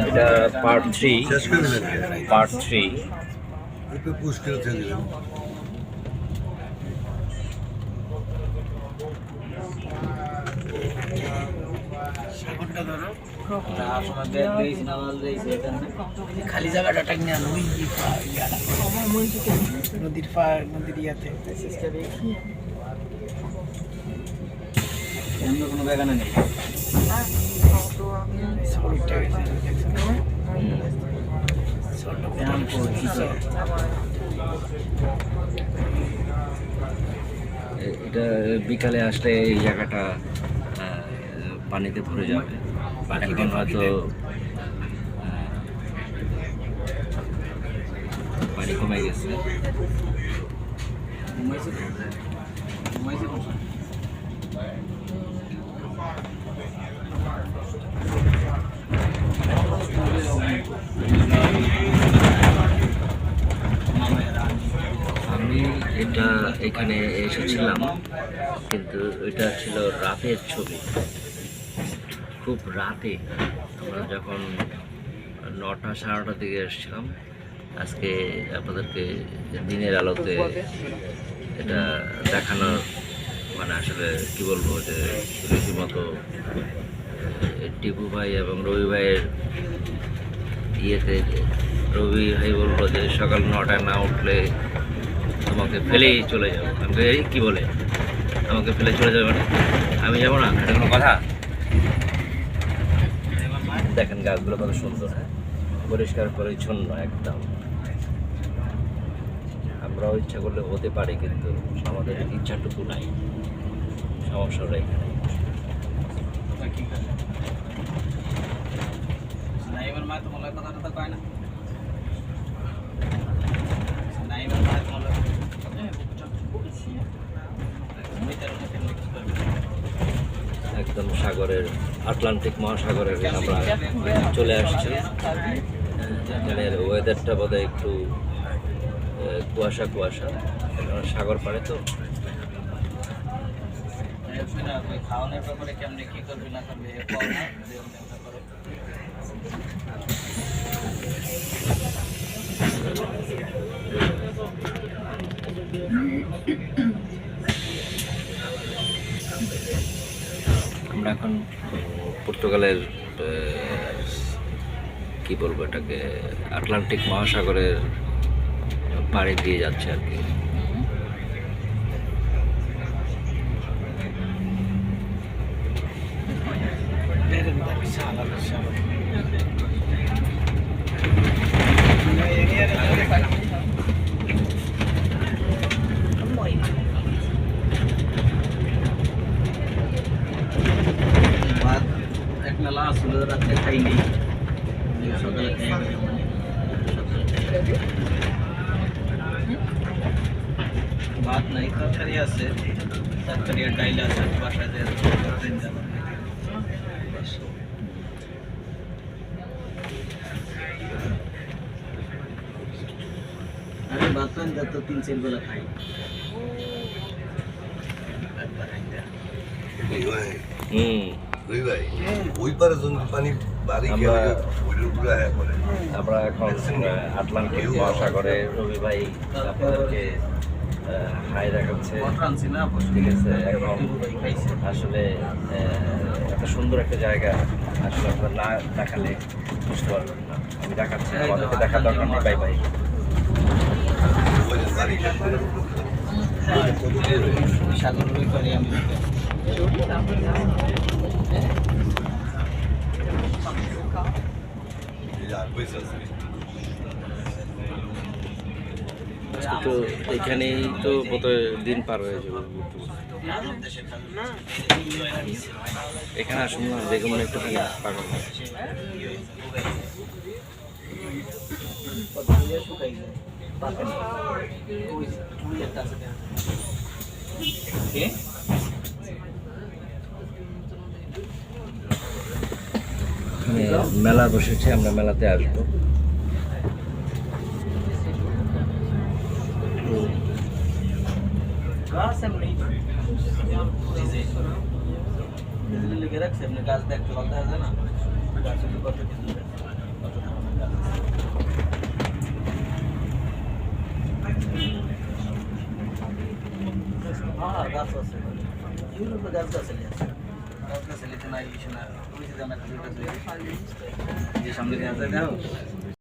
এটা part 3, part 3। একটু push করে ছেড়ে দিলাম। খালি জায়গাটা টাইম না নদীর পার নদীর ইয়াতে কোনো বাগানে নেই। এটা বিকালে আসলে এই জায়গাটা পানিতে ভরে যাবে। এখন হয়তো পানি কমে গেছে। আমি এখানে এসেছিলাম, কিন্তু এটা ছিল রাতের ছবি, খুব রাতে। আমরা যখন 9টা সাড়ে 9টার দিকে এসেছিলাম। আজকে আপনাদেরকে দিনের আলোতে এটা দেখানোর মানে আসলে কি বলবো, যে রীতিমতো টিপু ভাই এবং রবি ভাইয়ের ইয়েতে রবি ভাই বললো যে সকাল 9টায় না উঠলে তোমাকে ফেলেই চলে যাবো। আমি এই কী বলে আমাকে ফেলে চলে যাবে, মানে আমি যাবো না? এটা কোনো কথা? দেখেন গাছগুলো কত সুন্দর, হ্যাঁ, পরিষ্কার পরিচ্ছন্ন একদম। আমরাও ইচ্ছা করলে হতে পারি, কিন্তু আমাদের ইচ্ছাটুকু নাই। সমস্যাটা এখানে। একদম সাগরের, আটলান্টিক মহাসাগরের আমরা চলে আসছি। এখানের ওয়েদারটা বোধহয় একটু কুয়াশা কুয়াশা, কারণ সাগর পাড়ে তো। খাওয়ানোর ব্যাপারে কেমনি কি করবি না করবি আমরা এখন পর্তুগালের কি বলবো এটাকে, আটলান্টিক মহাসাগরের পাড়ে দিয়ে যাচ্ছে আর কি। এক মেলা আসলে রাত্রে খাইনি, সকালে ভাত নাই, তরকারি আছে, তরকারি আর ডাইল আছে, বাসায় আরে ভাত পান তো 3-4 বেলা খাই। ওই পারে পানি বাড়ি আমরা এখন আটলান্টিক মহাসাগরে রবি ভাই আপনাদেরকে হাই দেখাচ্ছে, ঠিক আছে। এখন আসলে এত সুন্দর একটা জায়গা আসলে আপনার না দেখালে বুঝতে পারবেন না। আমি দেখাচ্ছি, আমাদেরকে দেখার দরকার নেই। Bye bye. সাগর রই করি আমি। তো এখানেই তো বোধহয় দিন পার হয়ে যাবে। এখানে আসুন না, দেখে মনে একটু পাগল। মেলা বসেছে, আমরা মেলাতে আসবো। গাছ দেখতে ভালো দেখা যায় না। হ্যাঁ গাছ আছে ইউরোপে গাছগাছালি আছে গাছগাছালিতে নাই কিছু না তুমি যে জানা খালি গাছ যে সামনে গাছ আছে দেখো